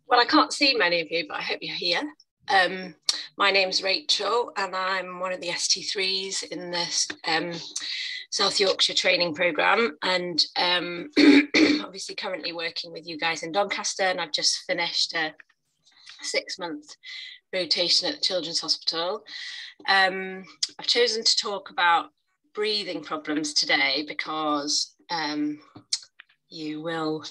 Well, I can't see many of you, but I hope you're here. My name's Rachel, and I'm one of the ST3s in this South Yorkshire training programme, and obviously currently working with you guys in Doncaster, and I've just finished a 6-month rotation at the Children's Hospital. I've chosen to talk about breathing problems today because you will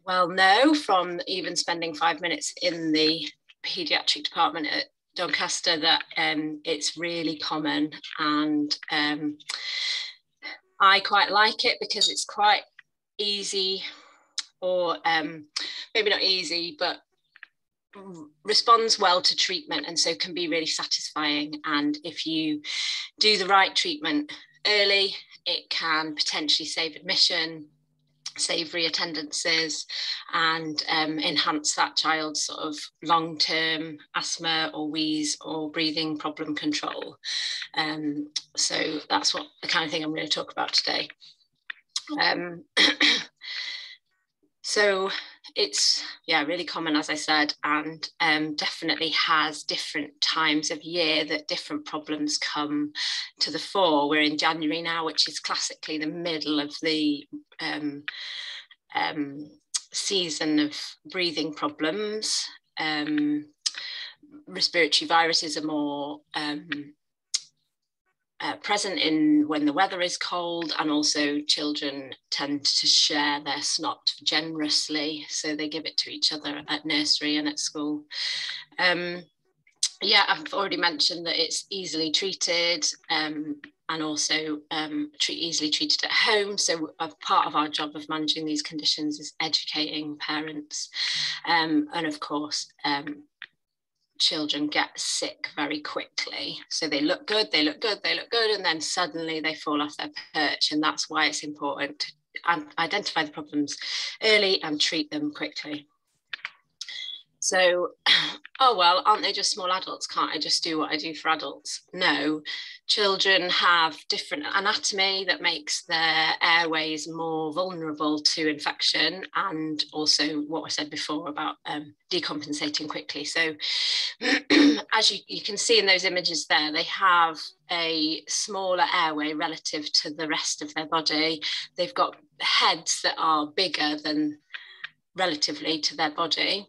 well know from even spending 5 minutes in the paediatric department at Doncaster that it's really common, and I quite like it because it's quite easy, or maybe not easy, but responds well to treatment, and so can be really satisfying. And if you do the right treatment early, it can potentially save admission, save reattendances, and enhance that child's sort of long-term asthma or wheeze or breathing problem control. So that's what the kind of thing I'm going to talk about today. So it's, really common, as I said, and definitely has different times of year that different problems come to the fore. We're in January now, which is classically the middle of the season of breathing problems. Respiratory viruses are more present in when the weather is cold, and also children tend to share their snot generously, so they give it to each other at nursery and at school. I've already mentioned that it's easily treated, and also easily treated at home. So a part of our job of managing these conditions is educating parents, and of course children get sick very quickly. So they look good, and then suddenly they fall off their perch. And that's why it's important to identify the problems early and treat them quickly. So, oh, well, aren't they just small adults? Can't I just do what I do for adults? No, children have different anatomy that makes their airways more vulnerable to infection, and also what I said before about decompensating quickly. So as you can see in those images there, they have a smaller airway relative to the rest of their body. They've got heads that are bigger than relatively to their body,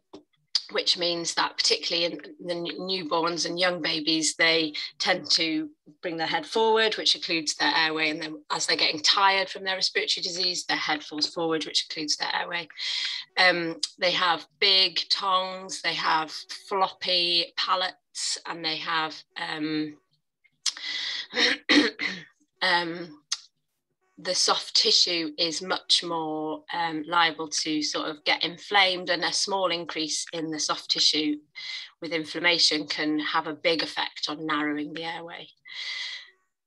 which means that particularly in the newborns and young babies, they tend to bring their head forward, which occludes their airway. And then as they're getting tired from their respiratory disease, their head falls forward, which occludes their airway. They have big tongues, they have floppy palates, and they have the soft tissue is much more liable to sort of get inflamed, and a small increase in the soft tissue with inflammation can have a big effect on narrowing the airway.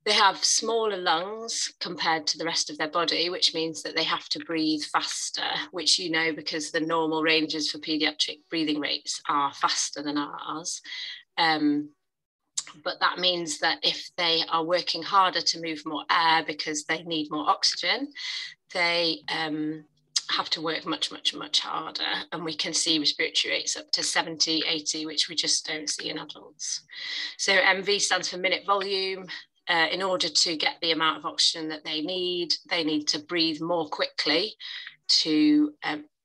They have smaller lungs compared to the rest of their body, which means that they have to breathe faster, which you know because the normal ranges for paediatric breathing rates are faster than ours. But that means that if they are working harder to move more air because they need more oxygen, they have to work much, much, much harder. And we can see respiratory rates up to 70, 80, which we just don't see in adults. So MV stands for minute volume. In order to get the amount of oxygen that they need to breathe more quickly. To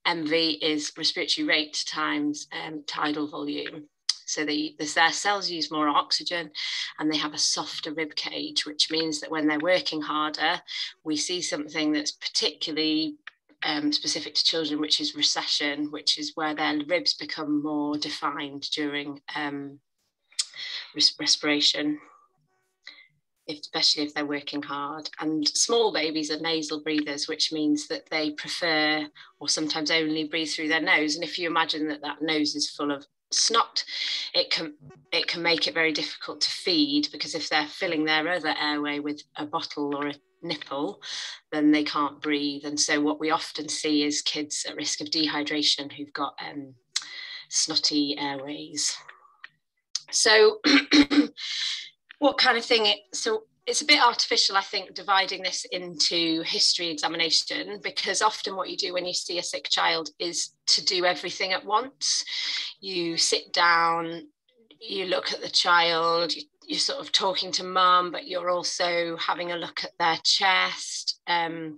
MV is respiratory rate times tidal volume. So their cells use more oxygen, and they have a softer rib cage, which means that when they're working harder, we see something that's particularly specific to children, which is recession, which is where their ribs become more defined during respiration, especially if they're working hard. And small babies are nasal breathers, which means that they prefer or sometimes only breathe through their nose. And if you imagine that nose is full of snot, it can make it very difficult to feed, because if they're filling their other airway with a bottle or a nipple, then they can't breathe. And so what we often see is kids at risk of dehydration who've got snotty airways. So what kind of thing so it's a bit artificial, I think, dividing this into history examination, because often what you do when you see a sick child is to do everything at once. You sit down, you look at the child, you're sort of talking to mum, but you're also having a look at their chest. And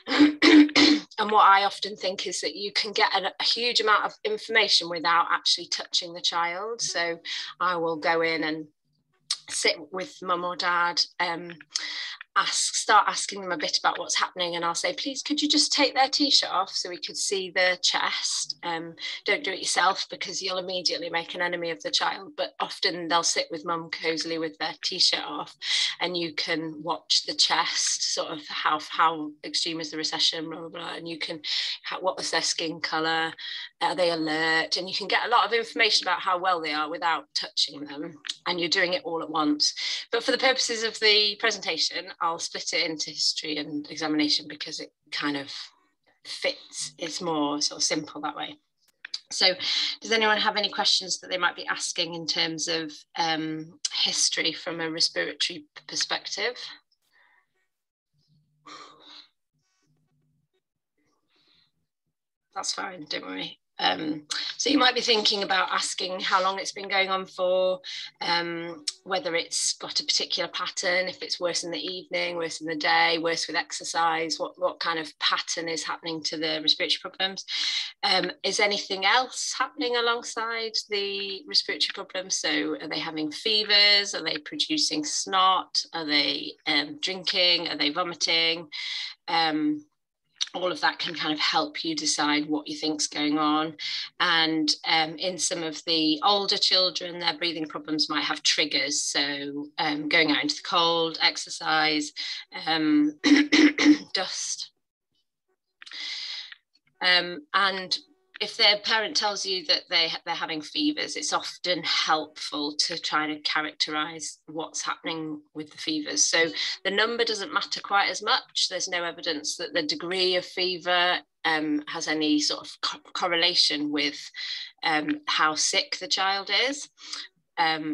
what I often think is that you can get a huge amount of information without actually touching the child. So I will go in and sit with mum or dad, start asking them a bit about what's happening, and I'll say, please, could you just take their t-shirt off so we could see the chest? Don't do it yourself, because you'll immediately make an enemy of the child, but often they'll sit with mum cozily with their t-shirt off, and you can watch the chest, sort of how extreme is the recession, blah, blah, blah, and you can, what was their skin colour, are they alert, and you can get a lot of information about how well they are without touching them, and you're doing it all at once. But for the purposes of the presentation, I'll split it into history and examination, because it kind of fits, it's more sort of simple that way. So does anyone have any questions that they might be asking in terms of history from a respiratory perspective? That's fine, don't worry. So you might be thinking about asking how long it's been going on for, whether it's got a particular pattern, if it's worse in the evening, worse in the day, worse with exercise, what kind of pattern is happening to the respiratory problems. Is anything else happening alongside the respiratory problems? So are they having fevers? Are they producing snot? Are they drinking? Are they vomiting? All of that can kind of help you decide what you think's going on. And in some of the older children, their breathing problems might have triggers. So going out into the cold, exercise, dust. And if their parent tells you that they're having fevers, it's often helpful to try to characterize what's happening with the fevers. So the number doesn't matter quite as much. There's no evidence that the degree of fever has any sort of correlation with how sick the child is.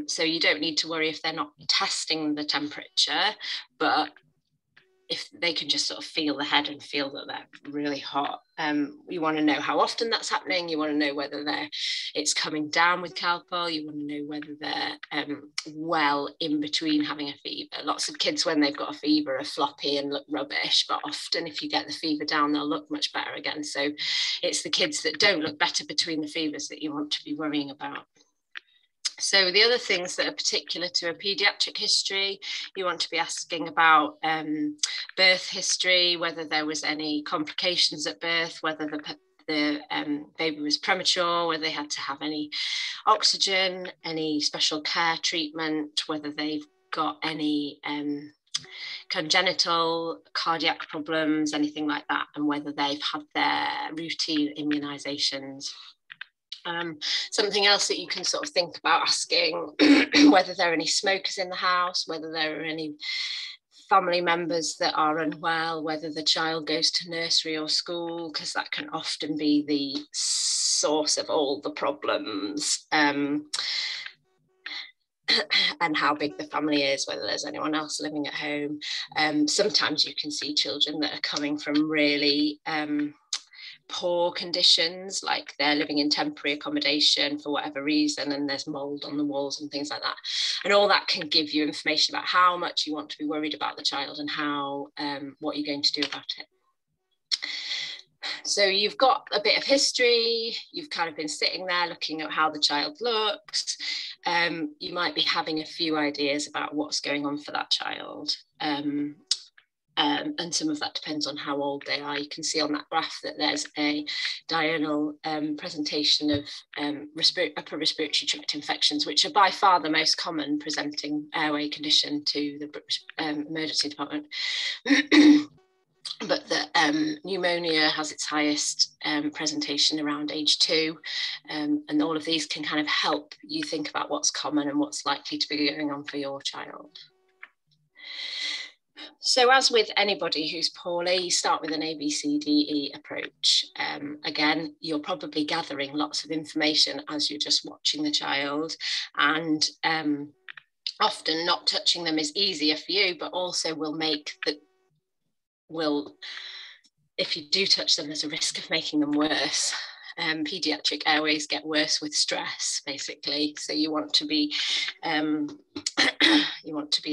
So you don't need to worry if they're not testing the temperature, but if they can just sort of feel the head and feel that they're really hot. You want to know how often that's happening. You want to know whether it's coming down with Calpol. You want to know whether they're well in between having a fever. Lots of kids, when they've got a fever, are floppy and look rubbish, but often if you get the fever down, they'll look much better again. So it's the kids that don't look better between the fevers that you want to be worrying about. So the other things that are particular to a paediatric history, you want to be asking about birth history, whether there was any complications at birth, whether the baby was premature, whether they had to have any oxygen, any special care treatment, whether they've got any congenital cardiac problems, anything like that, and whether they've had their routine immunizations. Something else that you can sort of think about asking, whether there are any smokers in the house, whether there are any family members that are unwell, whether the child goes to nursery or school, because that can often be the source of all the problems. And how big the family is, whether there's anyone else living at home. Sometimes you can see children that are coming from really poor conditions, like they're living in temporary accommodation for whatever reason, and there's mold on the walls and things like that, and all that can give you information about how much you want to be worried about the child and how what you're going to do about it. So you've got a bit of history, you've kind of been sitting there looking at how the child looks, you might be having a few ideas about what's going on for that child. And some of that depends on how old they are. You can see on that graph that there's a diurnal presentation of upper respiratory tract infections, which are by far the most common presenting airway condition to the emergency department. But the pneumonia has its highest presentation around age 2, and all of these can kind of help you think about what's common and what's likely to be going on for your child. So as with anybody who's poorly, you start with an ABCDE approach. Again, you're probably gathering lots of information as you're just watching the child, and often not touching them is easier for you, but also if you do touch them, there's a risk of making them worse. Paediatric airways get worse with stress, basically. So you want to be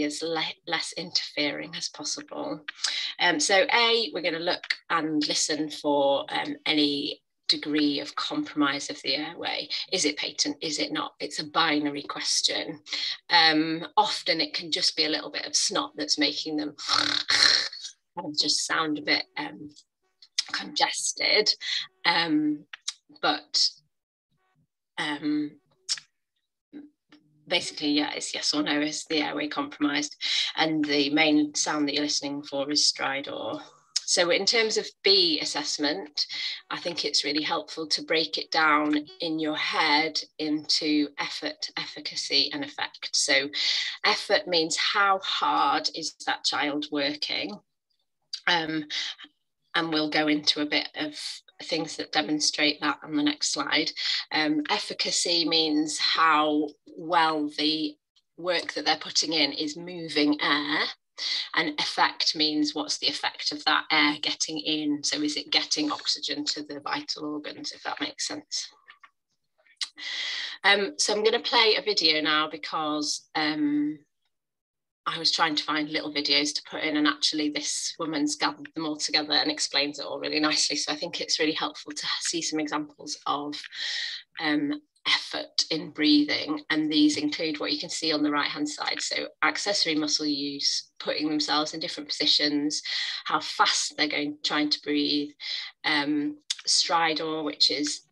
as less interfering as possible. So we're going to look and listen for any degree of compromise of the airway. Is it patent? Is it not? It's a binary question. Often it can just be a little bit of snot that's making them just sound a bit congested, but basically, yeah, it's yes or no. Is the airway compromised? And the main sound that you're listening for is stridor. So in terms of B assessment, I think it's really helpful to break it down in your head into effort, efficacy, and effect. So effort means how hard is that child working? And we'll go into a bit of things that demonstrate that on the next slide. Efficacy means how well the work that they're putting in is moving air. And effect means what's the effect of that air getting in? So is it getting oxygen to the vital organs, if that makes sense? So I'm going to play a video now because I was trying to find little videos to put in, and actually this woman's gathered them all together and explains it all really nicely. So I think it's really helpful to see some examples of effort in breathing, and these include what you can see on the right hand side. So accessory muscle use, putting themselves in different positions, how fast they're trying to breathe, stridor, which is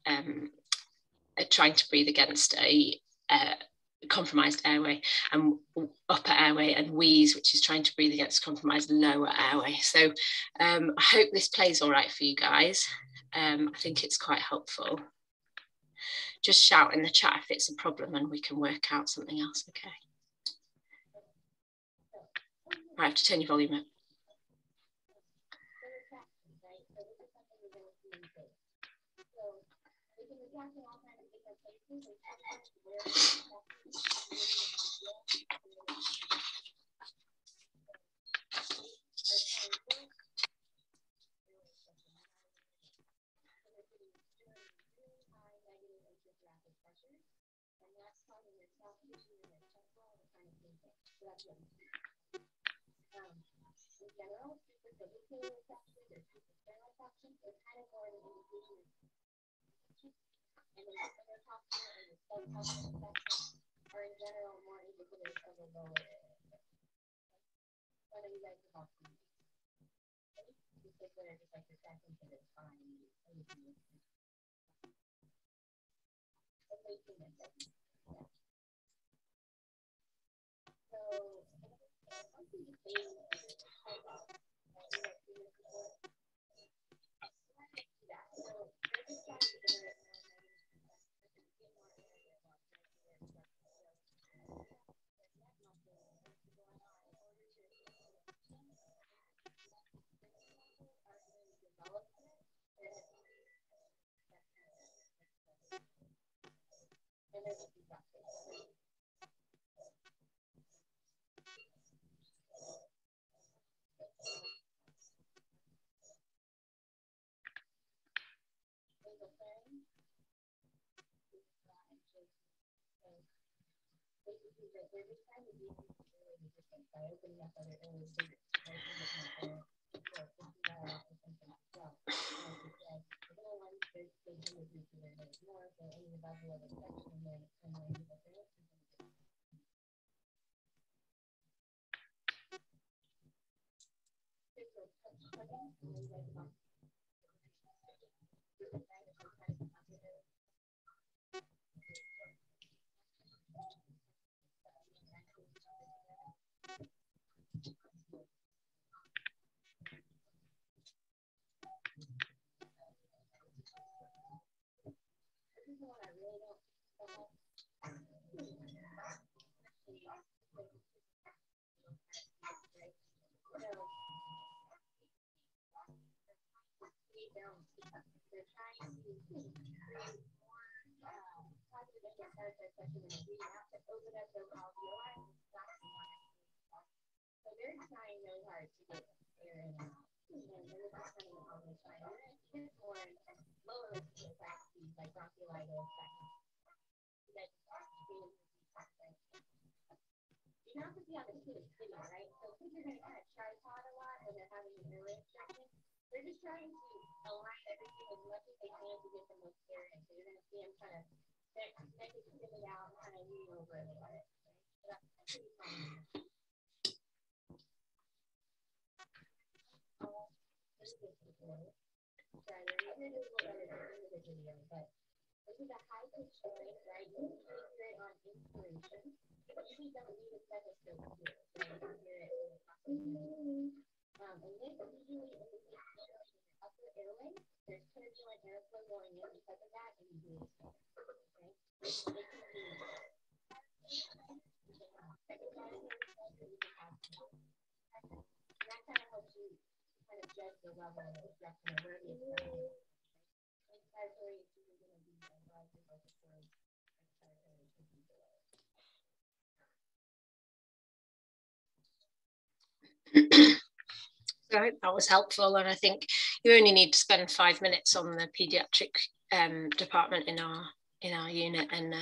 trying to breathe against a compromised airway, and upper airway, and wheeze, which is trying to breathe against compromised lower airway. So I hope this plays all right for you guys. I think it's quite helpful. Just shout in the chat if it's a problem and we can work out something else. Okay. I have to turn your volume up. like bronchiolitis, that you can also see how the kid is sitting, right? So kids are going to kind of tripod a lot when they're having an airway obstruction. They're just trying to align everything as much as they can to get the most air in. So you're going to see them kind of neck is sitting out and kind of leaning over a little bit. So that's pretty common. But this is a high pitch noise, right? You can hear it on inspiration. But you don't need a stethoscope to hear it. So you can hear it in the and this usually indicates in your upper airway. There's turbulent airflow going in because of that, and you do it. Okay? It can be that kind of helps you kind of judge the level of obstruction or where the obstruction is. Respiratory is usually going to be a larger respiratory. So I hope that was helpful, and I think you only need to spend 5 minutes on the paediatric department in our unit, and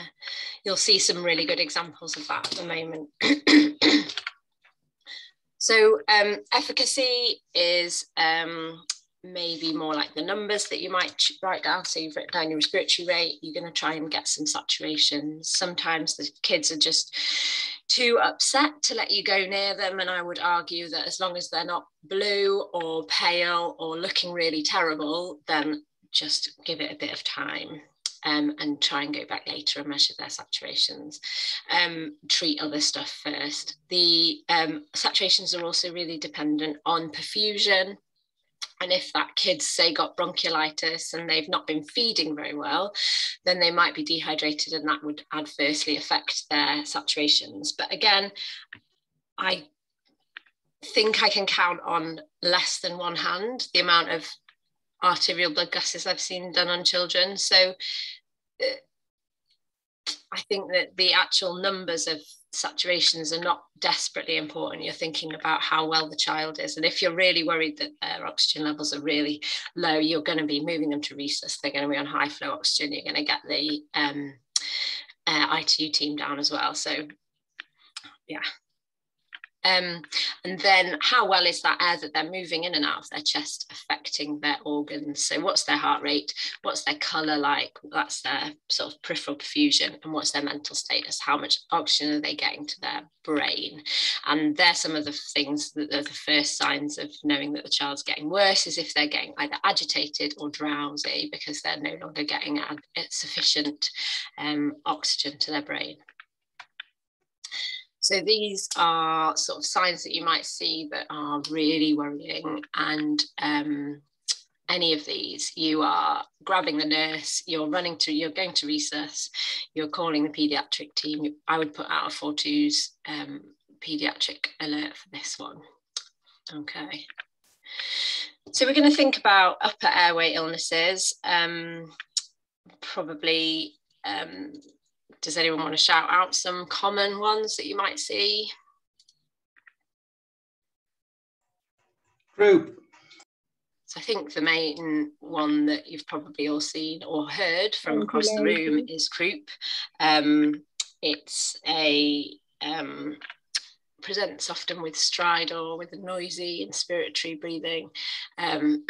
you'll see some really good examples of that at the moment. So efficacy is maybe more like the numbers that you might write down. So you've written down your respiratory rate, you're going to try and get some saturation. Sometimes the kids are just too upset to let you go near them, and I would argue that as long as they're not blue or pale or looking really terrible, then just give it a bit of time. And try and go back later and measure their saturations. Treat other stuff first. The saturations are also really dependent on perfusion. And if that kid's, say, got bronchiolitis and they've not been feeding very well, then they might be dehydrated, and that would adversely affect their saturations. But again, I think I can count on less than one hand the amount of arterial blood gases I've seen done on children. So I think that the actual numbers of saturations are not desperately important. You're thinking about how well the child is. And if you're really worried that their oxygen levels are really low, you're going to be moving them to resus. They're going to be on high flow oxygen. You're going to get the ITU team down as well. So yeah. And then how well is that air that they're moving in and out of their chest affecting their organs? So what's their heart rate? What's their colour like? That's their sort of peripheral perfusion. And what's their mental status? How much oxygen are they getting to their brain? And they're some of the things that are the first signs of knowing that the child's getting worse, is if they're getting either agitated or drowsy because they're no longer getting sufficient oxygen to their brain. So these are sort of signs that you might see that are really worrying, and any of these, you are grabbing the nurse, you're going to resus, you're calling the paediatric team. I would put out a 4-2's paediatric alert for this one. Okay. So we're going to think about upper airway illnesses. Probably, does anyone want to shout out some common ones that you might see? Croup. So I think the main one that you've probably all seen or heard from across the room is Croup. It's a presents often with stridor, with a noisy inspiratory breathing, and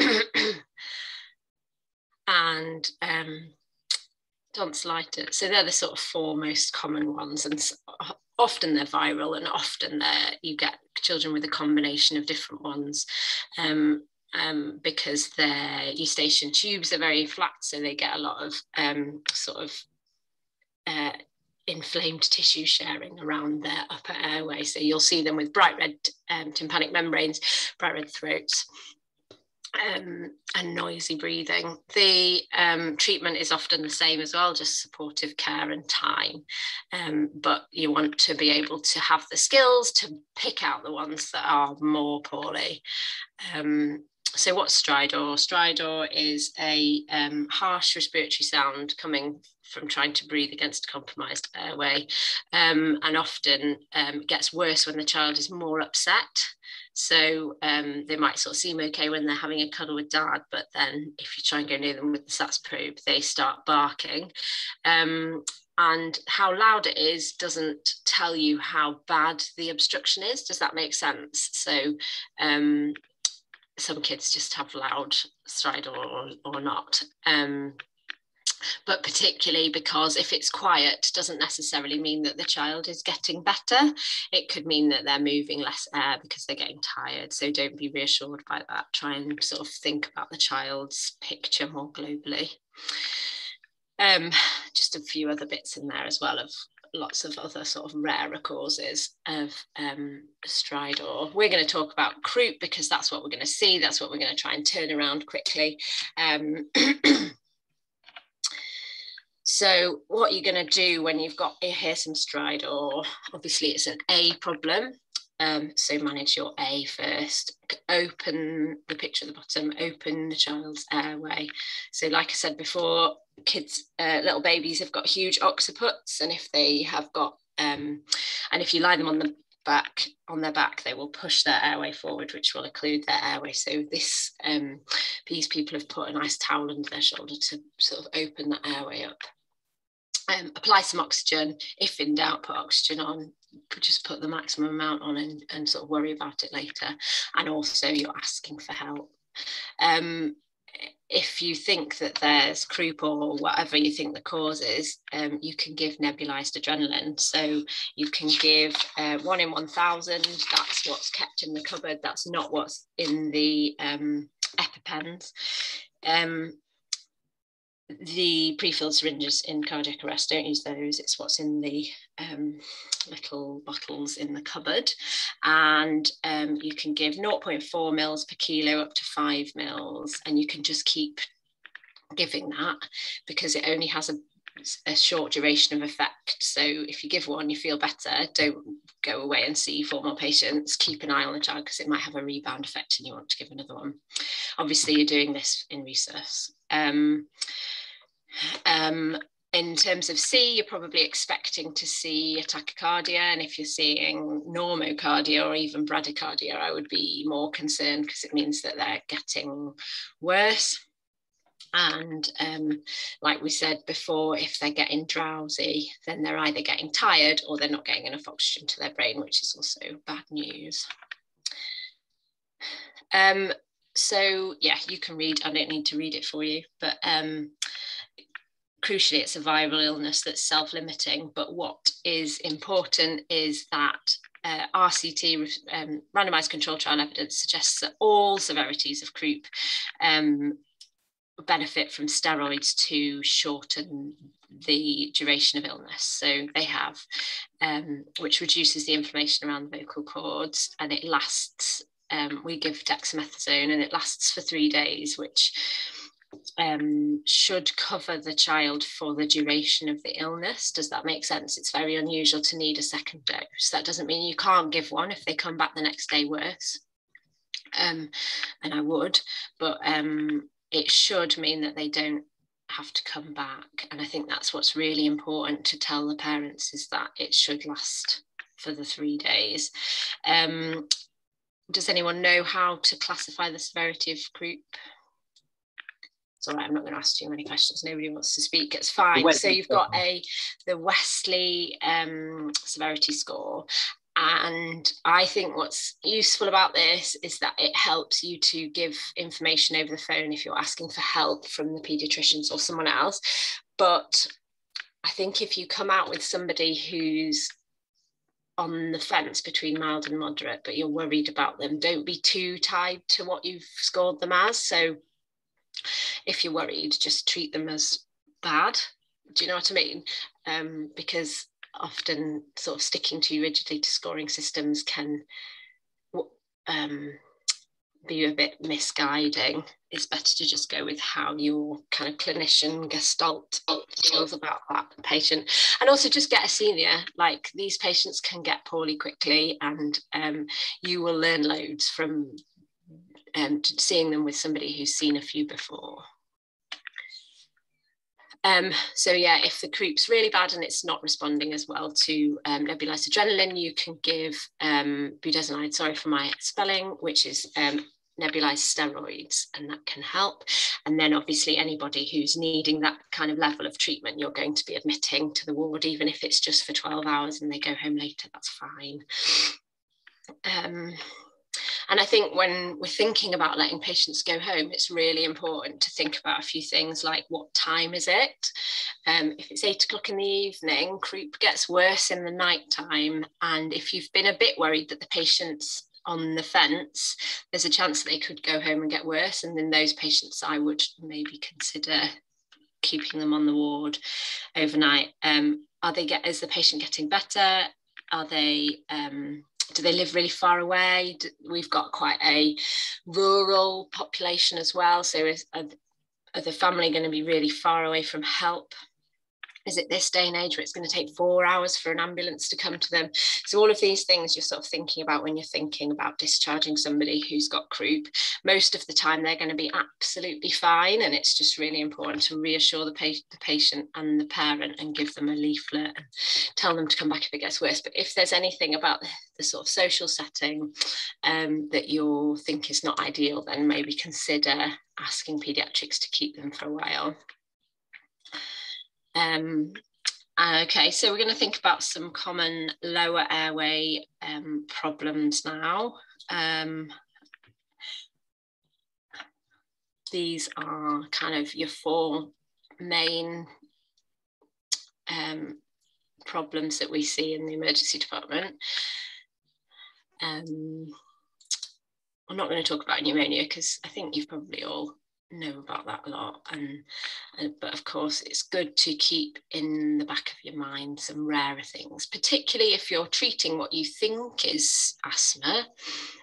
tonsillitis. So they're the sort of 4 most common ones, and often they're viral, and often you get children with a combination of different ones. Because their eustachian tubes are very flat, so they get a lot of inflamed tissue sharing around their upper airway. So you'll see them with bright red tympanic membranes, bright red throats, and noisy breathing. The treatment is often the same as well, just supportive care and time. But you want to be able to have the skills to pick out the ones that are more poorly. So what's stridor? Stridor is a harsh respiratory sound coming from trying to breathe against a compromised airway, and often gets worse when the child is more upset. So they might sort of seem okay when they're having a cuddle with dad, but then if you try and go near them with the SATS probe, they start barking. And how loud it is doesn't tell you how bad the obstruction is. Does that make sense? So some kids just have loud stridor or not. But particularly because if it's quiet, doesn't necessarily mean that the child is getting better. It could mean that they're moving less air because they're getting tired. So don't be reassured by that. Try and sort of think about the child's picture more globally. Just a few other bits in there as well of lots of other sort of rarer causes of stridor. We're going to talk about croup because that's what we're going to see. That's what we're going to try and turn around quickly. So what you're going to do when you've got here some stridor, obviously it's an A problem. So manage your A first. Open the picture at the bottom, open the child's airway. So like I said before, kids, little babies have got huge occiputs, and if they have got, and if you lie them on their back, they will push their airway forward, which will occlude their airway. So this, these people have put a nice towel under their shoulder to sort of open the airway up. Apply some oxygen. If in doubt, put oxygen on. Just put the maximum amount on and sort of worry about it later. And also you're asking for help. If you think that there's croup or whatever you think the cause is, you can give nebulized adrenaline. So you can give 1 in 1,000. That's what's kept in the cupboard. That's not what's in the EpiPens. The pre-filled syringes in cardiac arrest, don't use those. It's what's in the little bottles in the cupboard. And you can give 0.4 mils per kilo up to 5 mils, and you can just keep giving that because it only has a short duration of effect. So if you give one, you feel better, don't go away and see 4 more patients. Keep an eye on the child because it might have a rebound effect and you want to give another one. Obviously, you're doing this in resus. In terms of C, you're probably expecting to see a tachycardia, and if you're seeing normocardia or even bradycardia, I would be more concerned because it means that they're getting worse. And like we said before, if they're getting drowsy, then they're either getting tired or they're not getting enough oxygen to their brain, which is also bad news. So yeah, you can read, I don't need to read it for you, but crucially, it's a viral illness that's self-limiting. But what is important is that RCT, randomized controlled trial evidence, suggests that all severities of croup benefit from steroids to shorten the duration of illness. So they have, which reduces the inflammation around the vocal cords, and it lasts, we give dexamethasone and it lasts for 3 days, which should cover the child for the duration of the illness. Does that make sense? It's very unusual to need a second dose. That doesn't mean you can't give one if they come back the next day worse, and I would, but it should mean that they don't have to come back. And I think that's what's really important to tell the parents, is that it should last for the 3 days. Does anyone know how to classify the severity of croup? It's all right, I'm not going to ask too many questions. Nobody wants to speak, it's fine. So you've got the Wesley severity score. And I think what's useful about this is that it helps you to give information over the phone if you're asking for help from the paediatricians or someone else. But I think if you come out with somebody who's on the fence between mild and moderate, but you're worried about them, don't be too tied to what you've scored them as. So if you're worried, just treat them as bad. Do you know what I mean? Because often sort of sticking too rigidly to scoring systems can be a bit misguiding. It's better to just go with how your kind of clinician gestalt feels about that patient. And also just get a senior. Like, these patients can get poorly quickly, and you will learn loads from seeing them with somebody who's seen a few before. So yeah, if the Croup's really bad and it's not responding as well to nebulized adrenaline, you can give budesonide, sorry for my spelling, which is nebulized steroids, and that can help. And then obviously anybody who's needing that kind of level of treatment, you're going to be admitting to the ward, even if it's just for 12 hours and they go home later, that's fine. And I think when we're thinking about letting patients go home, it's really important to think about a few things like, what time is it? If it's 8 o'clock in the evening, Croup gets worse in the night time. And if you've been a bit worried that the patient's on the fence, there's a chance that they could go home and get worse. And in those patients, I would maybe consider keeping them on the ward overnight. Is the patient getting better? Are they... do they live really far away? We've got quite a rural population as well. So are the family going to be really far away from help? Is it this day and age where it's going to take 4 hours for an ambulance to come to them? So all of these things you're sort of thinking about when you're thinking about discharging somebody who's got Croup. Most of the time they're going to be absolutely fine, and it's just really important to reassure the patient and the parent and give them a leaflet and tell them to come back if it gets worse. But if there's anything about the sort of social setting that you think is not ideal, then maybe consider asking paediatrics to keep them for a while. Okay, so we're going to think about some common lower airway problems now. These are kind of your 4 main problems that we see in the emergency department. I'm not going to talk about pneumonia because I think you've probably all know about that a lot, but of course it's good to keep in the back of your mind some rarer things, particularly if you're treating what you think is asthma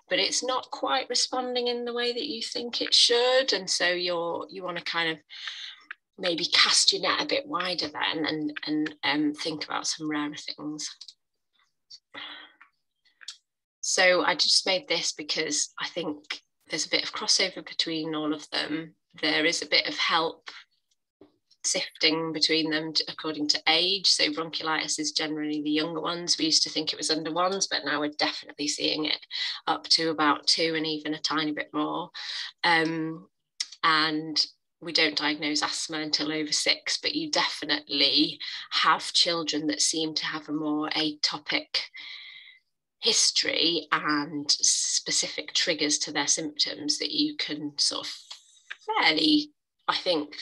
but it's not quite responding in the way that you think it should, and so you want to kind of maybe cast your net a bit wider then and think about some rarer things. So I just made this because I think there's a bit of crossover between all of them. There is a bit of help sifting between them according to age. So bronchiolitis is generally the younger ones. We used to think it was under 1s, but now we're definitely seeing it up to about 2 and even a tiny bit more. And we don't diagnose asthma until over 6, but you definitely have children that seem to have a more atopic history and specific triggers to their symptoms that you can sort of fairly, I think,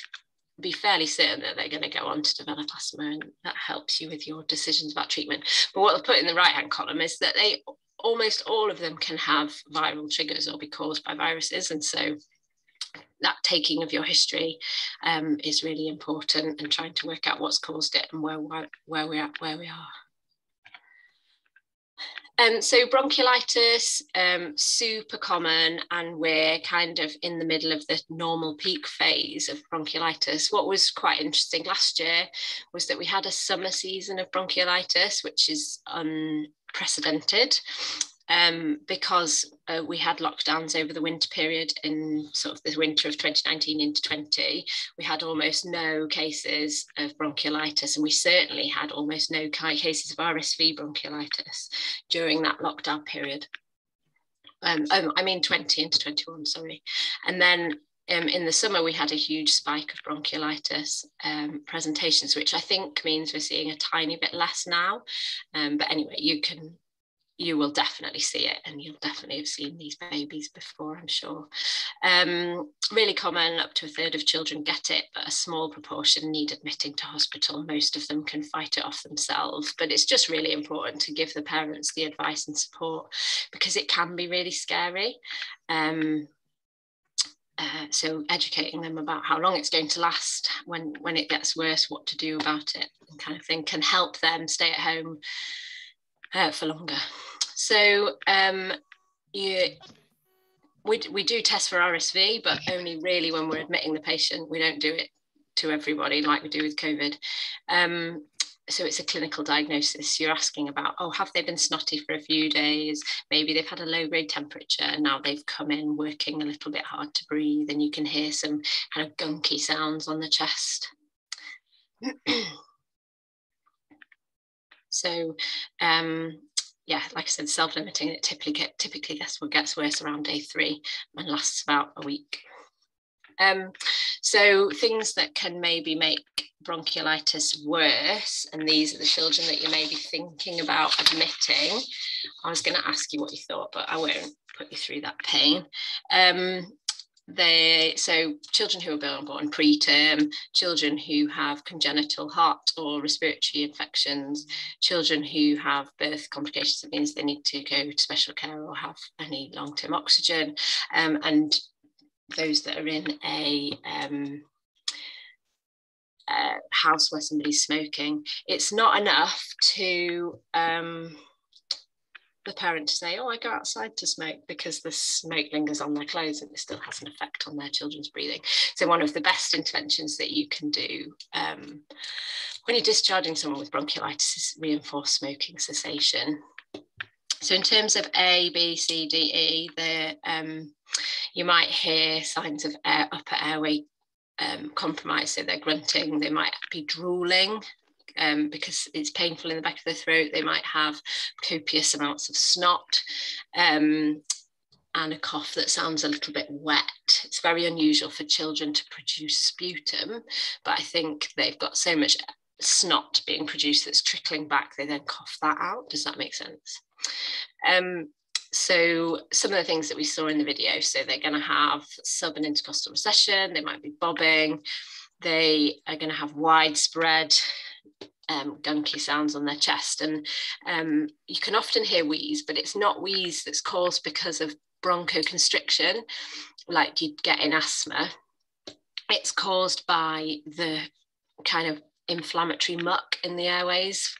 be fairly certain that they're going to go on to develop asthma, and that helps you with your decisions about treatment. But what I'll put in the right hand column is that almost all of them can have viral triggers or be caused by viruses, and so that taking of your history is really important, and trying to work out what's caused it and where we are. So bronchiolitis, super common, and we're kind of in the middle of the normal peak phase of bronchiolitis. What was quite interesting last year was that we had a summer season of bronchiolitis, which is unprecedented. Because we had lockdowns over the winter period in sort of the winter of 2019 into 20, we had almost no cases of bronchiolitis, and we certainly had almost no cases of RSV bronchiolitis during that lockdown period. I mean 20 into 21, sorry. And then in the summer, we had a huge spike of bronchiolitis presentations, which I think means we're seeing a tiny bit less now. But anyway, you will definitely see it, and you'll definitely have seen these babies before, I'm sure. Really common, up to 1/3 of children get it, but a small proportion need admitting to hospital. Most of them can fight it off themselves, but it's just really important to give the parents the advice and support, because it can be really scary. So educating them about how long it's going to last when it gets worse, what to do about it, and kind of thing, can help them stay at home for longer. So we do test for RSV, but only really when we're admitting the patient. We don't do it to everybody like we do with COVID. So it's a clinical diagnosis. You're asking about, oh, have they been snotty for a few days? Maybe they've had a low-grade temperature, and now they've come in working a little bit hard to breathe, and you can hear some kind of gunky sounds on the chest. So yeah, like I said, self-limiting, it typically gets worse around day 3 and lasts about a week. So things that can maybe make bronchiolitis worse, and these are the children that you may be thinking about admitting. I was going to ask you what you thought, but I won't put you through that pain. So children who are born preterm, children who have congenital heart or respiratory infections, children who have birth complications, that means they need to go to special care or have any long-term oxygen, and those that are in a house where somebody's smoking. It's not enough to the parent to say, oh, I go outside to smoke, because the smoke lingers on their clothes and it still has an effect on their children's breathing. So one of the best interventions that you can do when you're discharging someone with bronchiolitis is reinforced smoking cessation. So in terms of A, B, C, D, E, you might hear signs of upper airway compromise. So they're grunting, they might be drooling because it's painful in the back of the throat. They might have copious amounts of snot and a cough that sounds a little bit wet. It's very unusual for children to produce sputum, but I think they've got so much snot being produced that's trickling back, they then cough that out. Does that make sense? So some of the things that we saw in the video, so they're going to have sub and intercostal recession, they might be bobbing, they are going to have widespread gunky sounds on their chest, and you can often hear wheeze, but it's not wheeze that's caused because of bronchoconstriction like you'd get in asthma. It's caused by the kind of inflammatory muck in the airways,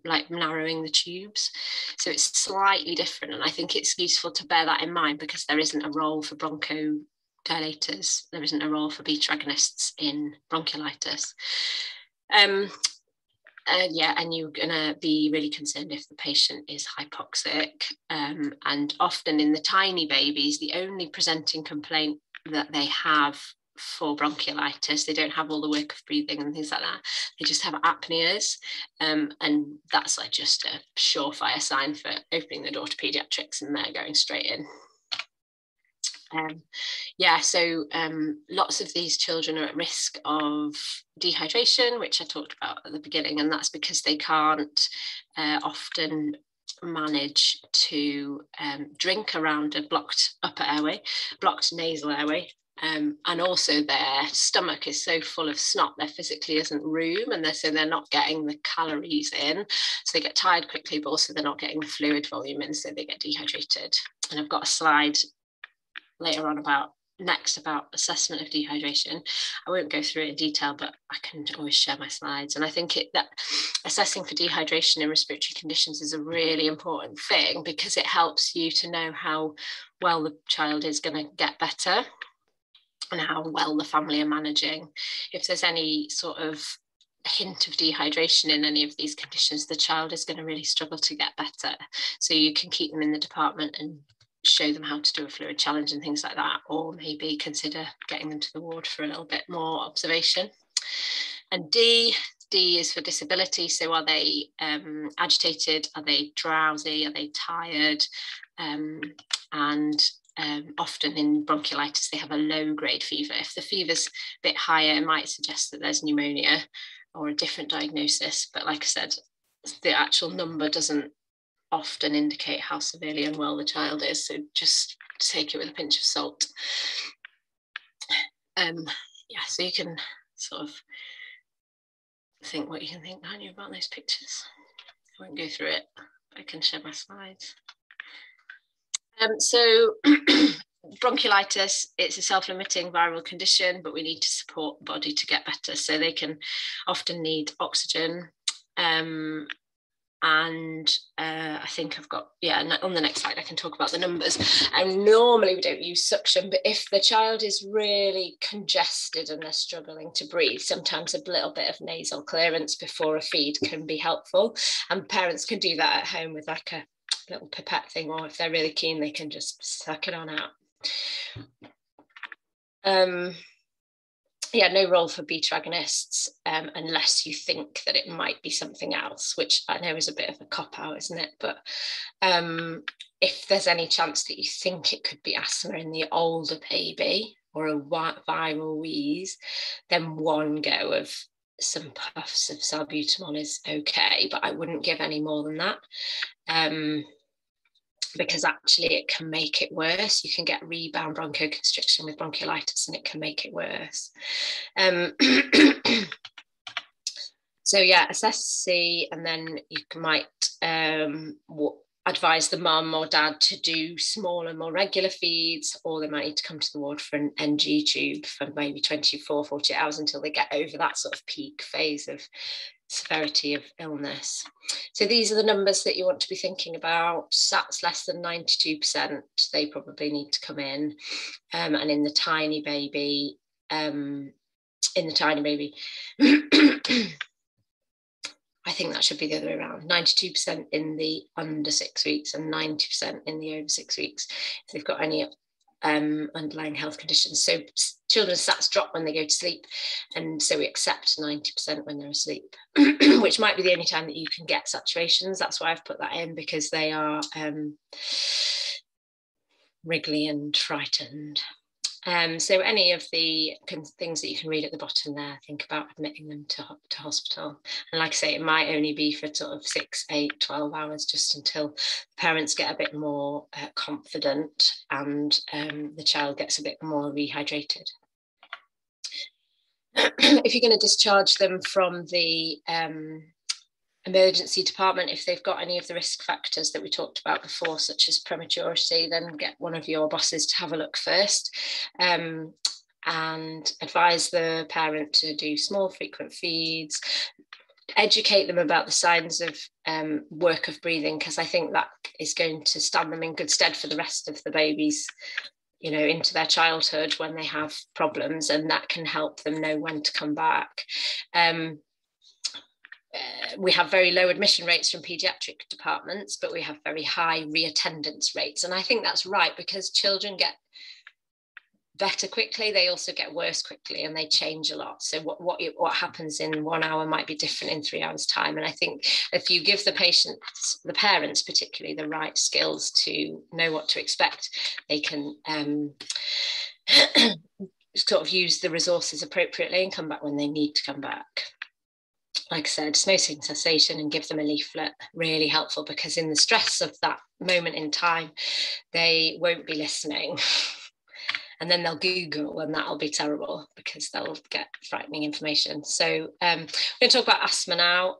like narrowing the tubes. So it's slightly different, and I think it's useful to bear that in mind, because there isn't a role for bronchodilators, there isn't a role for beta agonists in bronchiolitis. Yeah, and you're going to be really concerned if the patient is hypoxic. And often in the tiny babies, the only presenting complaint that they have for bronchiolitis, they don't have all the work of breathing and things like that. They just have apneas. And that's like just a surefire sign for opening the door to paediatrics, and they're going straight in. Yeah, so lots of these children are at risk of dehydration, which I talked about at the beginning, and that's because they can't often manage to drink around a blocked upper airway, blocked nasal airway, and also their stomach is so full of snot, there physically isn't room, and so they're not getting the calories in, so they get tired quickly, but also they're not getting the fluid volume in, so they get dehydrated. And I've got a slide later on about assessment of dehydration. I won't go through it in detail, but I can always share my slides. And I think that assessing for dehydration in respiratory conditions is a really important thing, because it helps you to know how well the child is going to get better and how well the family are managing. If there's any sort of hint of dehydration in any of these conditions, the child is going to really struggle to get better. So you can keep them in the department and show them how to do a fluid challenge and things like that, or maybe consider getting them to the ward for a little bit more observation. And D is for disability. So are they agitated? Are they drowsy? Are they tired? Often in bronchiolitis, they have a low-grade fever. If the fever's a bit higher, it might suggest that there's pneumonia or a different diagnosis. But like I said, the actual number doesn't often indicate how severely unwell the child is, so just take it with a pinch of salt. Yeah, so you can sort of think what you can think, can't you, about those pictures? I won't go through it, but I can share my slides. So bronchiolitis, it's a self-limiting viral condition, but we need to support the body to get better. So they can often need oxygen, and I think I've got, yeah, on the next slide I can talk about the numbers. And normally we don't use suction, but if the child is really congested and they're struggling to breathe, sometimes a little bit of nasal clearance before a feed can be helpful, and parents can do that at home with like a little pipette thing, or if they're really keen they can just suck it on out. yeah, no role for beta agonists unless you think that it might be something else, which I know is a bit of a cop-out, isn't it? But if there's any chance that you think it could be asthma in the older baby or a viral wheeze, then one go of some puffs of salbutamol is okay, but I wouldn't give any more than that. Because actually it can make it worse. You can get rebound bronchoconstriction with bronchiolitis and it can make it worse. So yeah, assess, see, and then you might advise the mum or dad to do smaller, more regular feeds, or they might need to come to the ward for an NG tube for maybe 24, 48 hours until they get over that sort of peak phase of severity of illness. So these are the numbers that you want to be thinking about. SATs less than 92%, they probably need to come in. And in the tiny baby, I think that should be the other way around. 92% in the under 6 weeks and 90% in the over 6 weeks if they've got any underlying health conditions. So children's SATs drop when they go to sleep, and so we accept 90% when they're asleep, which might be the only time that you can get saturations. That's why I've put that in, because they are wriggly and frightened. So any of the things that you can read at the bottom there, think about admitting them to hospital. And like I say, it might only be for sort of 6, 8, 12 hours, just until parents get a bit more confident and the child gets a bit more rehydrated. If you're going to discharge them from the emergency department, if they've got any of the risk factors that we talked about before, such as prematurity, then get one of your bosses to have a look first, and advise the parent to do small frequent feeds, educate them about the signs of work of breathing, because I think that is going to stand them in good stead for the rest of the babies, you know, into their childhood when they have problems, and that can help them know when to come back. We have very low admission rates from paediatric departments, but we have very high reattendance rates. And I think that's right, because children get better quickly, they also get worse quickly, and they change a lot. So what happens in 1 hour might be different in 3 hours time. And I think if you give the patients, the parents particularly, the right skills to know what to expect, they can sort of use the resources appropriately and come back when they need to come back. Like I said, smoking cessation and give them a leaflet, really helpful, because in the stress of that moment in time, they won't be listening. And then they'll Google, and that'll be terrible because they'll get frightening information. So we're going to talk about asthma now,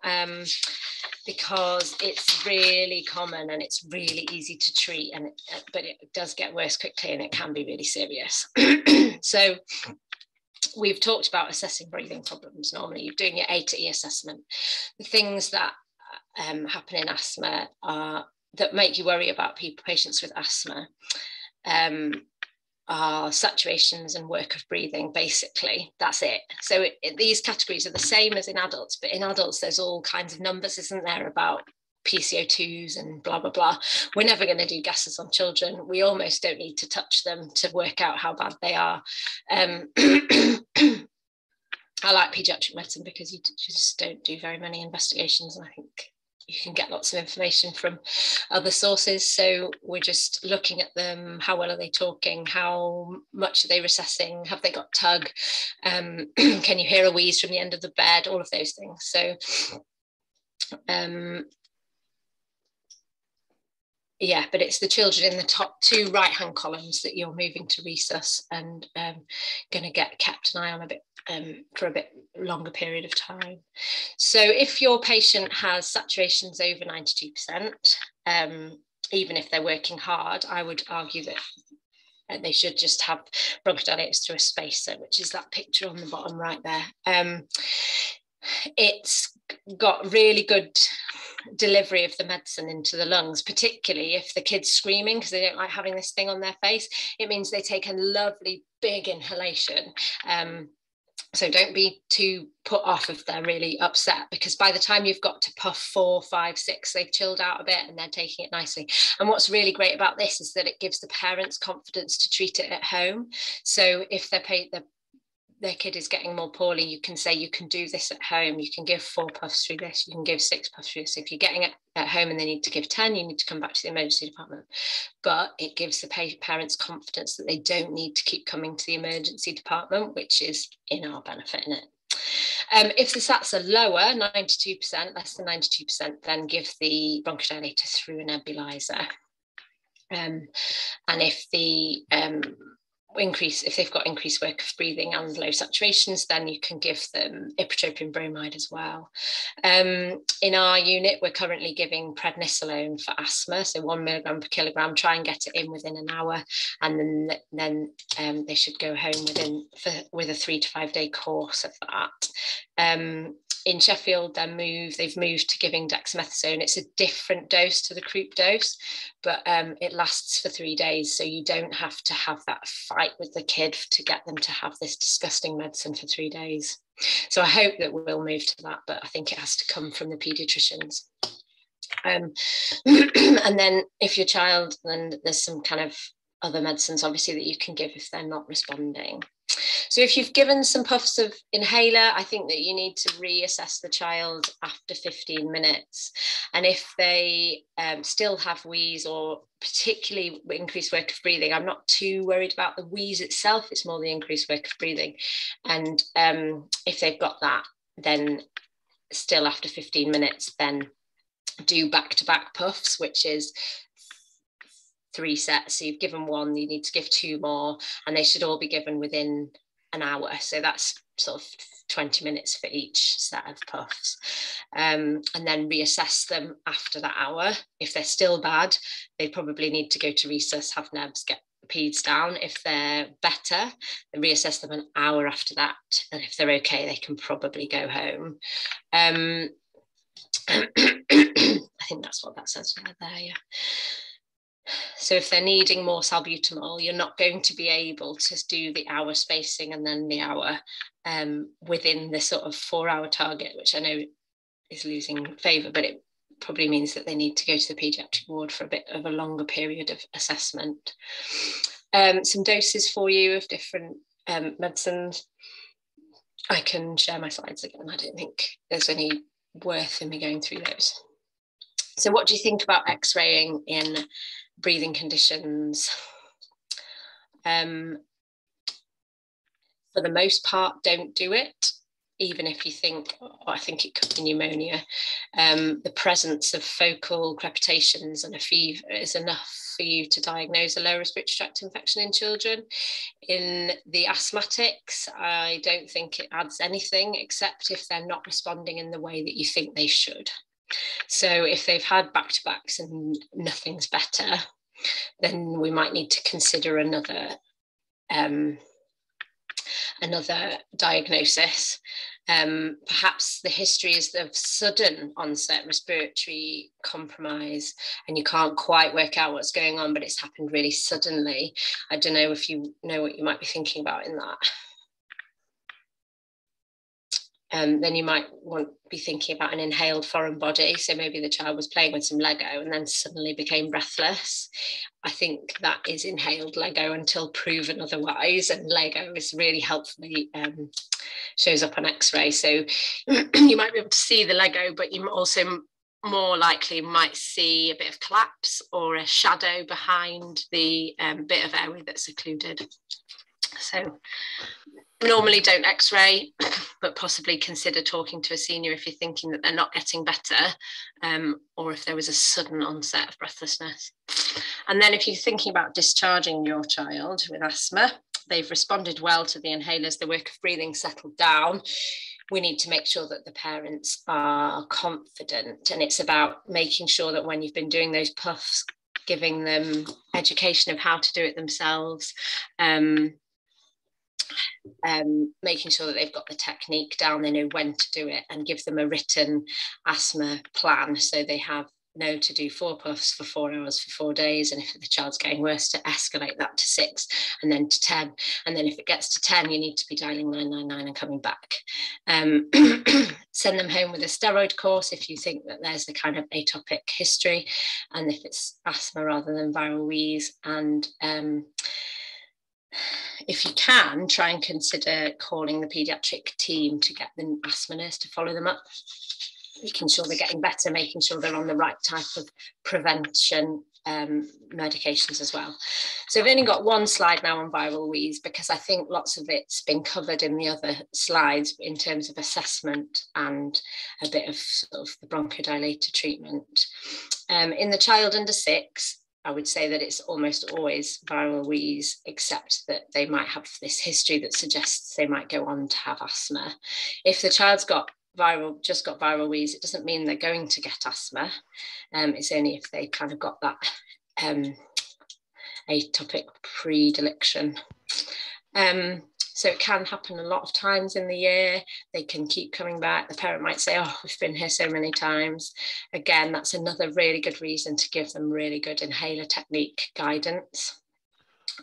because it's really common and it's really easy to treat, but it does get worse quickly and it can be really serious. So we've talked about assessing breathing problems. Normally you're doing your A to E assessment. The things that happen in asthma that make you worry about patients with asthma are saturations and work of breathing, basically. That's it. So these categories are the same as in adults, but in adults there's all kinds of numbers, isn't there, about PCO2s and blah, blah, blah. We're never going to do gases on children. We almost don't need to touch them to work out how bad they are. I like paediatric medicine because you just don't do very many investigations, and I think you can get lots of information from other sources. So we're just looking at them. How well are they talking? How much are they recessing? Have they got tug? Can you hear a wheeze from the end of the bed? All of those things. So yeah, but it's the children in the top 2 right-hand columns that you're moving to resus and going to get kept an eye on a bit for a bit longer period of time. So if your patient has saturations over 92%, even if they're working hard, I would argue that they should just have bronchodilatators through a spacer, which is that picture on the bottom right there. It's got really good delivery of the medicine into the lungs, particularly if the kid's screaming because they don't like having this thing on their face. It means they take a lovely big inhalation. So don't be too put off if they're really upset, because by the time you've got to puff 4, 5, 6, they've chilled out a bit and they're taking it nicely. And what's really great about this is that it gives the parents confidence to treat it at home. So if the their kid is getting more poorly, you can say you can do this at home. You can give 4 puffs through this. You can give 6 puffs through this. If you're getting it at home and they need to give 10, you need to come back to the emergency department. But it gives the parents confidence that they don't need to keep coming to the emergency department, which is in our benefit, isn't it? If the SATs are lower, 92%, less than 92%, then give the bronchodilator through a nebulizer. And if the if they've got increased work of breathing and low saturations, then you can give them ipratropium bromide as well. In our unit, we're currently giving prednisolone for asthma, so 1 milligram per kilogram. Try and get it in within an hour, and then they should go home with a 3 to 5 day course of that. In Sheffield, they've moved to giving dexamethasone. It's a different dose to the Croup dose, but it lasts for 3 days. So you don't have to have that fight with the kid to get them to have this disgusting medicine for 3 days. So I hope that we'll move to that, but I think it has to come from the paediatricians. And then if your child, then there's some kind of other medicines, obviously, that you can give if they're not responding. So if you've given some puffs of inhaler, I think that you need to reassess the child after 15 minutes. And if they still have wheeze or particularly increased work of breathing, I'm not too worried about the wheeze itself. It's more the increased work of breathing. And if they've got that, then still after 15 minutes, then do back-to-back puffs, which is 3 sets. So you've given 1, you need to give 2 more, and they should all be given within an hour. So that's sort of 20 minutes for each set of puffs. And then reassess them after that hour. If they're still bad, they probably need to go to resus, have nebs, get the peds down. If they're better, then reassess them an hour after that. And if they're okay, they can probably go home. I think that's what that says there, yeah. So if they're needing more salbutamol, you're not going to be able to do the hour spacing and then the hour within the sort of 4-hour target, which I know is losing favour, but it probably means that they need to go to the paediatric ward for a bit of a longer period of assessment. Some doses for you of different medicines. I can share my slides again. I don't think there's any worth in me going through those. So what do you think about X-raying in breathing conditions? For the most part, don't do it, even if you think, oh, I think it could be pneumonia. The presence of focal crepitations and a fever is enough for you to diagnose a lower respiratory tract infection in children. In the asthmatics, I don't think it adds anything, except if they're not responding in the way that you think they should. So if they've had back-to-backs and nothing's better, then we might need to consider another diagnosis. Perhaps the history is of sudden onset respiratory compromise and you can't quite work out what's going on, but it's happened really suddenly. I don't know if you know what you might be thinking about in that. Then you might want to be thinking about an inhaled foreign body. So maybe the child was playing with some Lego and then suddenly became breathless. I think that is inhaled Lego until proven otherwise. And Lego is really helpfully shows up on X-ray. So you might be able to see the Lego, but you also more likely might see a bit of collapse or a shadow behind the bit of airway that's occluded. So normally don't X-ray, but possibly consider talking to a senior if you're thinking that they're not getting better, or if there was a sudden onset of breathlessness. And then if you're thinking about discharging your child with asthma, they've responded well to the inhalers, the work of breathing settled down, we need to make sure that the parents are confident. And it's about making sure that when you've been doing those puffs, giving them education of how to do it themselves, making sure that they've got the technique down, they know when to do it, and give them a written asthma plan so they know to do 4 puffs for 4 hours for 4 days, and if the child's getting worse, to escalate that to 6 and then to 10, and then if it gets to 10 you need to be dialing 999 and coming back. Send them home with a steroid course if you think that there's the kind of atopic history, and if it's asthma rather than viral wheeze, and if you can, try and consider calling the paediatric team to get the asthma nurse to follow them up, making sure they're getting better, making sure they're on the right type of prevention medications as well. So I've only got one slide now on viral wheeze, because I think lots of it's been covered in the other slides in terms of assessment and a bit of sort of the bronchodilator treatment. In the child under 6, I would say that it's almost always viral wheeze, except that they might have this history that suggests they might go on to have asthma. If the child's got viral wheeze, it doesn't mean they're going to get asthma. It's only if they kind of got that atopic predilection. So it can happen a lot of times in the year. They can keep coming back. The parent might say, oh, we've been here so many times. Again, that's another really good reason to give them really good inhaler technique guidance.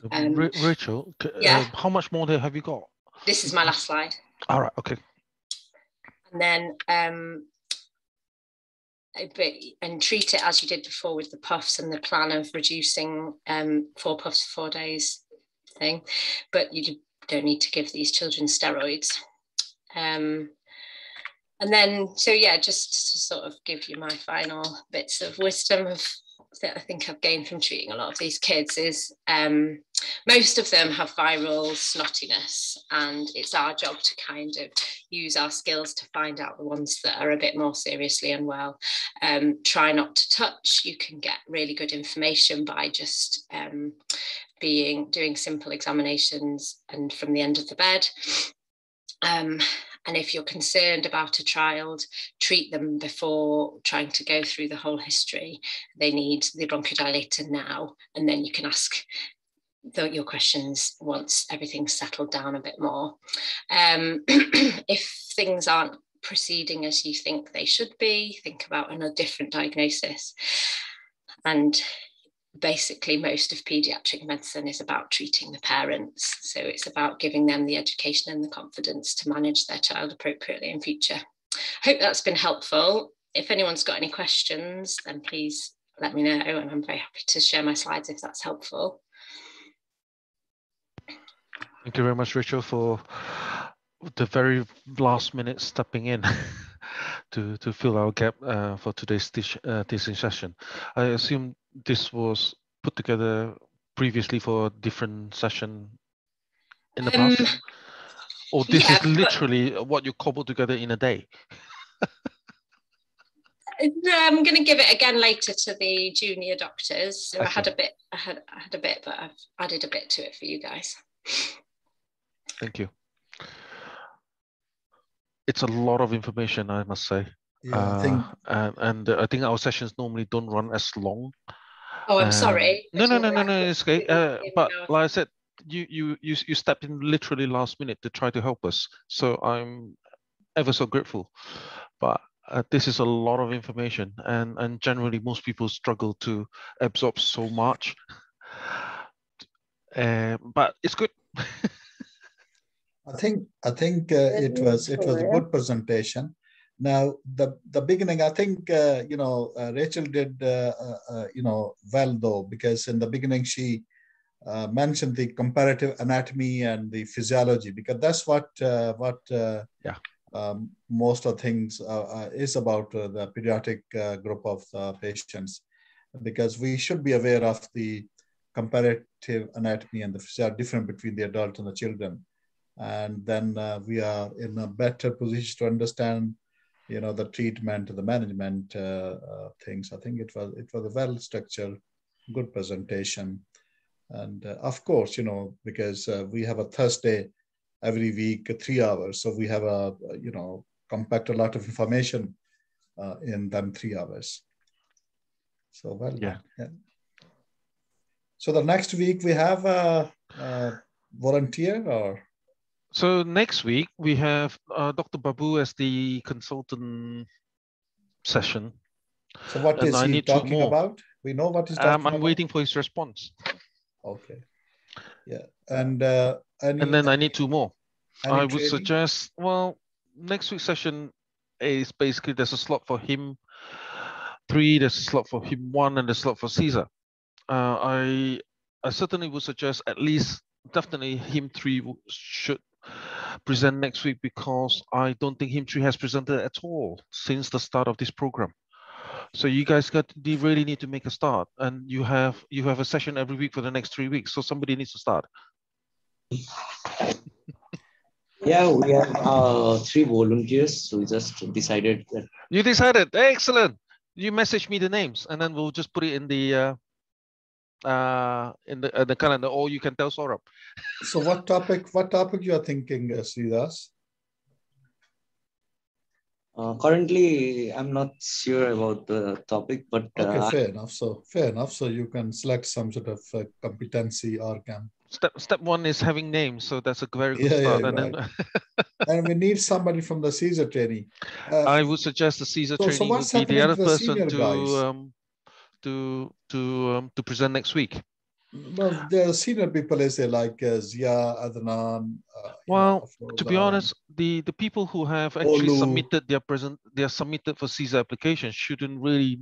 Rachel, yeah. How much more there have you got? This is my last slide. All right, okay. And then and treat it as you did before with the puffs and the plan of reducing 4 puffs 4 days thing, but you don't need to give these children steroids. And then, so yeah, just to sort of give you my final bits of wisdom that I think I've gained from treating a lot of these kids is most of them have viral snottiness, and it's our job to kind of use our skills to find out the ones that are a bit more seriously unwell. Try not to touch. You can get really good information by just doing simple examinations and from the end of the bed. And if you're concerned about a child, treat them before trying to go through the whole history. They need the bronchodilator now, and then you can ask your questions once everything's settled down a bit more. If things aren't proceeding as you think they should be, think about a different diagnosis. And basically most of paediatric medicine is about treating the parents. So it's about giving them the education and the confidence to manage their child appropriately in future. I hope that's been helpful. If anyone's got any questions, then please let me know, and I'm very happy to share my slides if that's helpful. Thank you very much, Rachel, for the very last minute stepping in to fill our gap for today's teaching session. I assume this was put together previously for a different session in the past? Or this is literally what you cobbled together in a day? I'm going to give it again later to the junior doctors. So I had a bit, but I've added a bit to it for you guys. Thank you. It's a lot of information, I must say. Yeah, I think, and I think our sessions normally don't run as long. Oh, I'm sorry. No, it's okay. But like I said, you stepped in literally last minute to try to help us. So I'm ever so grateful. But this is a lot of information, and generally most people struggle to absorb so much. But it's good. I think it was a good presentation. Now the beginning, I think Rachel did well though, because in the beginning she mentioned the comparative anatomy and the physiology, because that's what most of things is about the pediatric group of patients, because we should be aware of the comparative anatomy and the physiology different between the adult and the children. And then we are in a better position to understand, the treatment, the management things. I think it was a well-structured, good presentation. And of course, because we have a Thursday every week, 3 hours. So we have compact a lot of information in them 3 hours. So well, yeah. So the next week we have a volunteer or? So next week we have Dr. Babu as the consultant session. So what is he talking about? We know what he's talking about. I'm waiting for his response. Okay. Yeah. And then I need 2 more. I would suggest, well, next week's session is basically there's a slot for HIEM 3, there's a slot for HIEM 1, and there's a slot for Caesar. I certainly would suggest at least definitely HIEM3 should present next week, because I don't think HIEM3 has presented at all since the start of this program. So you guys really need to make a start, and you have a session every week for the next 3 weeks. So somebody needs to start. Yeah, we have 3 volunteers. So we just decided that. You decided, excellent. You message me the names, and then we'll just put it in the calendar, or you can tell Saurabh. So what topic you are thinking, Sridas? Currently, I'm not sure about the topic, but okay, fair enough. So you can select some sort of competency organ. Step 1 is having names, so that's a very good start. and right. then and we need somebody from the Caesar training. I would suggest the Caesar training so what's would be the other to the person to present next week. Well, the senior people, is like Zia, Adnan. Well, to be honest, the people who have actually submitted their submitted for Caesar application shouldn't really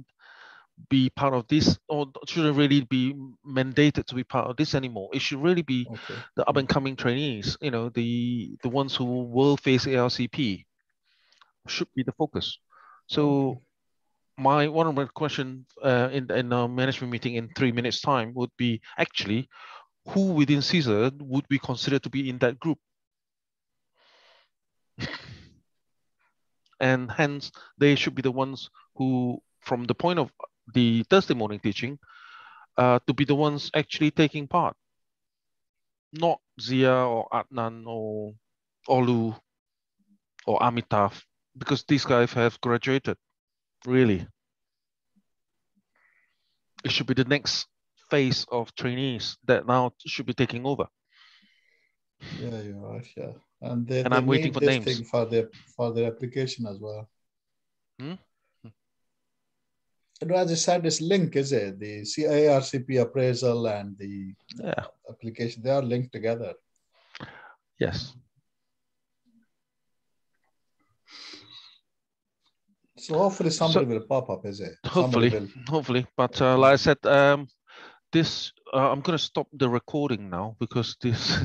be part of this, or shouldn't really be mandated to be part of this anymore. It should really be the up and coming trainees. You know, the ones who will face ARCP should be the focus. So one of my questions in a management meeting in 3 minutes time would be actually, who within Caesar would be considered to be in that group? And hence they should be the ones who, from the point of the Thursday morning teaching, to be the ones actually taking part, not Zia or Adnan or Olu or Amitav, because these guys have graduated. Really, it should be the next phase of trainees that now should be taking over. Yeah, you're right. Yeah, and they I'm waiting for this names thing for their application as well. As I said, this link, is it? The ARCP appraisal and the application, they are linked together. Yes. So hopefully somebody will pop up, is it? Hopefully. But like I said, this I'm going to stop the recording now, because this